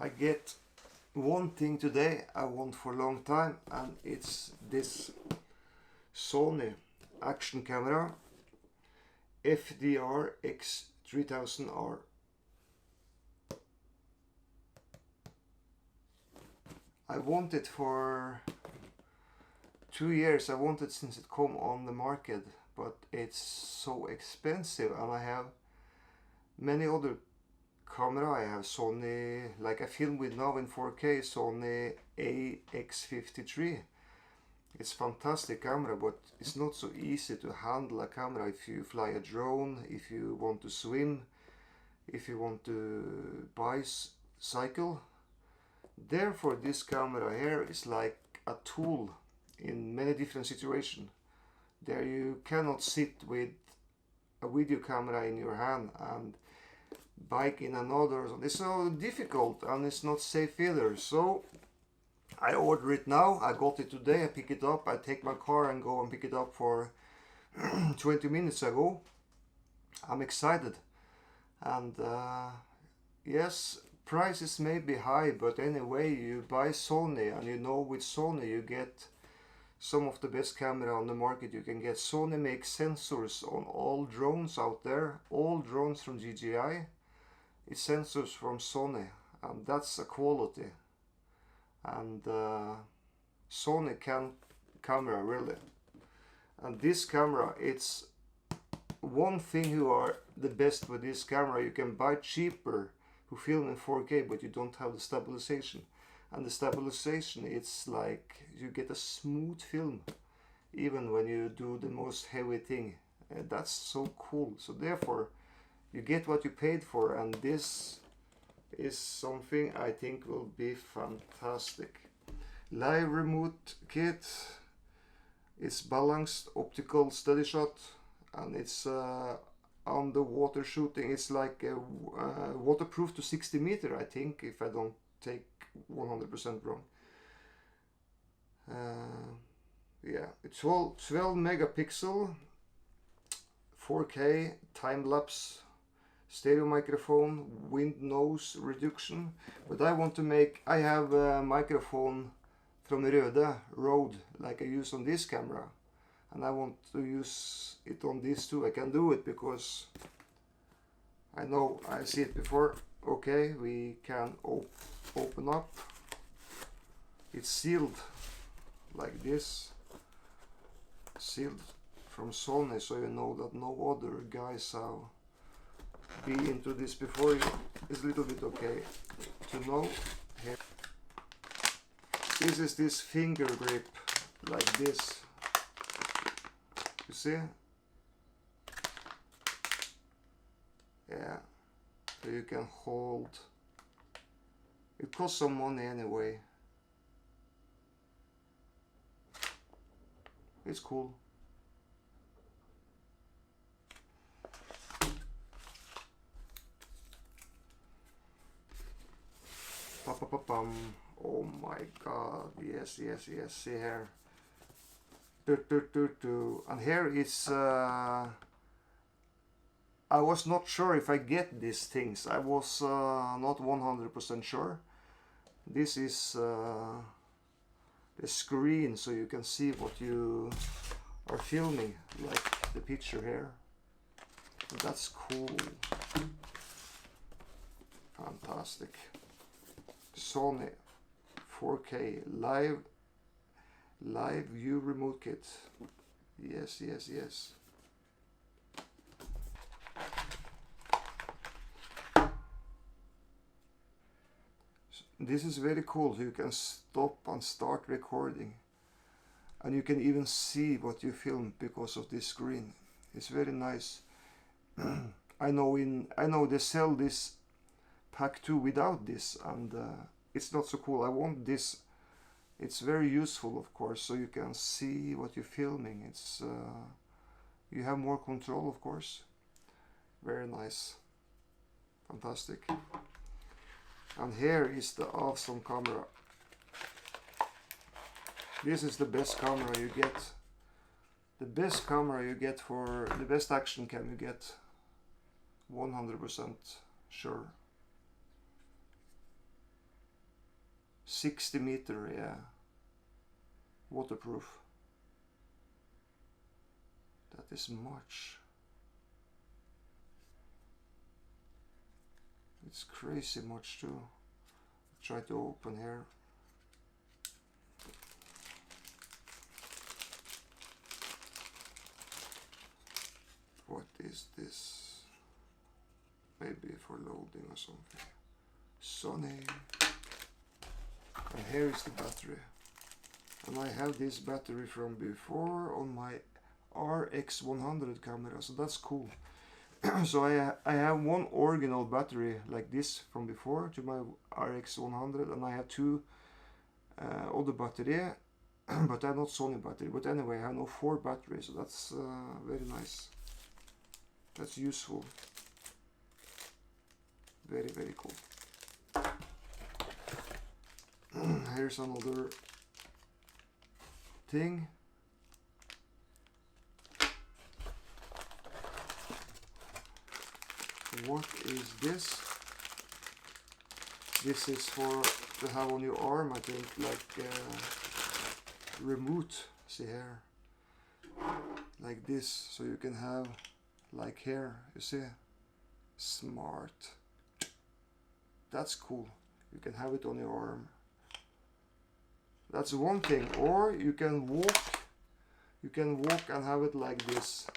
I get one thing today I want for a long time, and it's this Sony action camera FDR-X3000R. I want it for 2 years. I want it since it come on the market, but it's so expensive, and I have many other camera. I have Sony, like I film with now in 4K, Sony AX53. It's fantastic camera, but it's not so easy to handle a camera if you fly a drone, if you want to swim, if you want to bicycle. Therefore this camera here is like a tool in many different situations. There you cannot sit with a video camera in your hand and bike in another. It's so difficult, and it's not safe either. So I order it now. I got it today. I pick it up. I take my car and go and pick it up for 20 minutes ago. I'm excited. And yes, prices may be high, but anyway, you buy Sony, and you know with Sony you get some of the best camera on the market you can get. Sony makes sensors on all drones out there. All drones from DJI. It's sensors from Sony, and that's a quality. And Sony camera really. And this camera, it's one thing who are the best with this camera. You can buy cheaper who film in 4K, but you don't have the stabilization. And the stabilization, it's like you get a smooth film even when you do the most heavy thing. That's so cool. So therefore you get what you paid for, and this is something I think will be fantastic. Live remote kit. It's balanced optical steady shot, and it's underwater shooting. It's like waterproof to 60 meter, I think, if I don't take 100% wrong. Yeah, it's 12 megapixel, 4K, time-lapse, stereo microphone, wind noise reduction. But I want to make, I have a microphone from Rode like I use on this camera, and I want to use it on this too. I can do it because I know I see it before. Okay, we can open up. It's sealed like this, sealed from Sony, so you know that no other guys have been into this before. It's a little bit okay to know. Here, this is this finger grip like this. You see? Yeah, so you can hold. It costs some money anyway. It's cool. Pa-pa-pa-pum. Oh my god, yes, yes, yes, see here. And here is I was not sure if I get these things. I was not 100% sure. This is the screen, so you can see what you are filming, like the picture here. That's cool. Fantastic. Sony 4K live view remote kit. Yes, yes, yes. This is very cool. You can stop and start recording, and you can even see what you film because of this screen. It's very nice. I know they sell this pack 2 without this, and it's not so cool. I want this. It's very useful, of course, so you can see what you're filming. It's you have more control, of course. Very nice. Fantastic. And here is the awesome camera. This is the best camera you get. The best camera you get for the best action cam you get. 100% sure. 60 meter, yeah, waterproof. That is much. It's crazy much too. Try to open here. What is this? Maybe for loading or something. Sony. And here is the battery. And I have this battery from before on my RX100 camera, so that's cool. So I have one original battery like this from before to my RX100, and I have two other battery, but they're not Sony battery. But anyway, I have now 4 batteries, so that's very nice. That's useful. Very, very cool. Here's another thing. What is this? This is for to have on your arm, I think, like remote. See here, like this, so you can have like here. You see, smart. That's cool. You can have it on your arm. That's one thing. Or you can walk. You can walk and have it like this.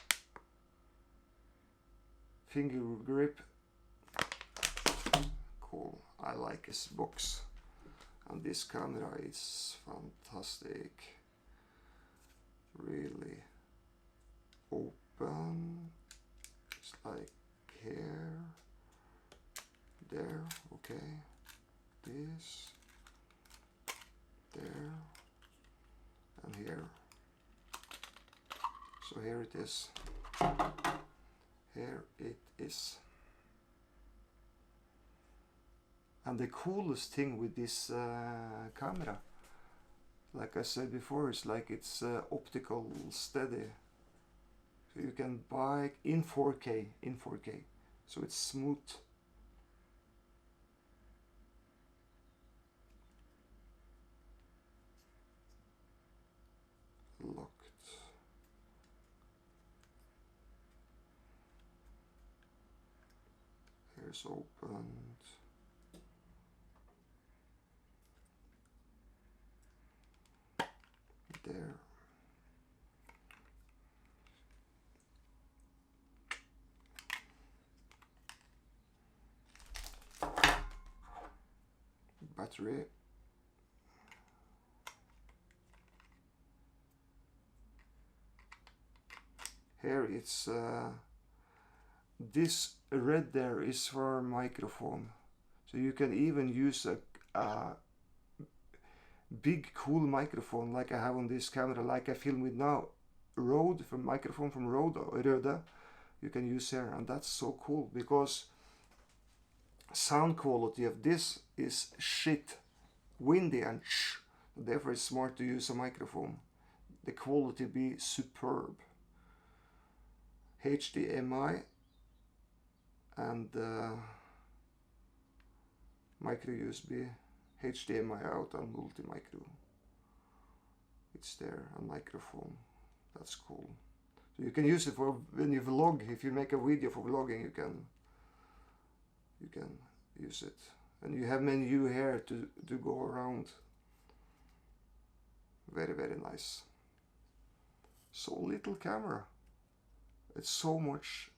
Finger grip. Cool. I like this box. And this camera is fantastic. Really open. It's like here. There. Okay. This. There. And here. So here it is. Here it is. And the coolest thing with this camera, like I said before, is like it's optical steady. So you can buy in 4K, so it's smooth. Locked. Here's opened. There. Battery. Here it's this red there is for microphone, so you can even use a big cool microphone like I have on this camera, like I film with now, Rode, from microphone from Rode or Rode, you can use here, and that's so cool because sound quality of this is shit, windy and shh, therefore it's smart to use a microphone. The quality be superb. HDMI and micro USB, HDMI out and multi-micro. It's there, a microphone. That's cool. So you can use it for when you vlog. If you make a video for vlogging, you can use it. And you have menu here to go around. Very, very nice. So little camera. It's so much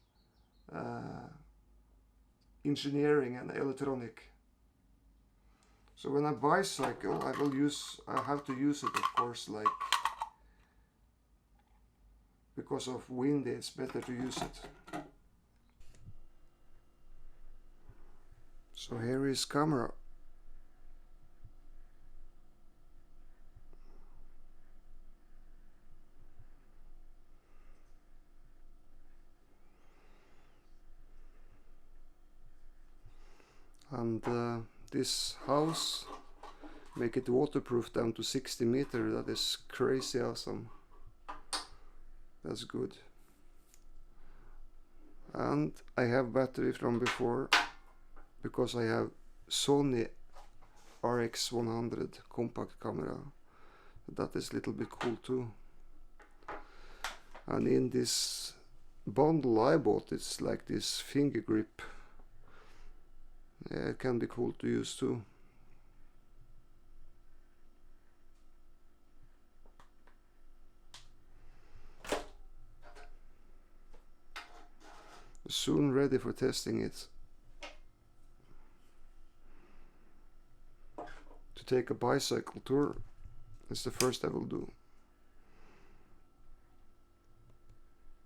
engineering and electronic. So when I bicycle, I have to use it, of course, like, because of wind, it's better to use it. So here is camera. And this house, make it waterproof down to 60 meters. That is crazy awesome. That's good. And I have battery from before because I have Sony FDR-X100 compact camera. That is a little bit cool too. And in this bundle I bought, it's like this finger grip. Yeah, it can be cool to use too. Soon ready for testing it. To take a bicycle tour is the first I will do.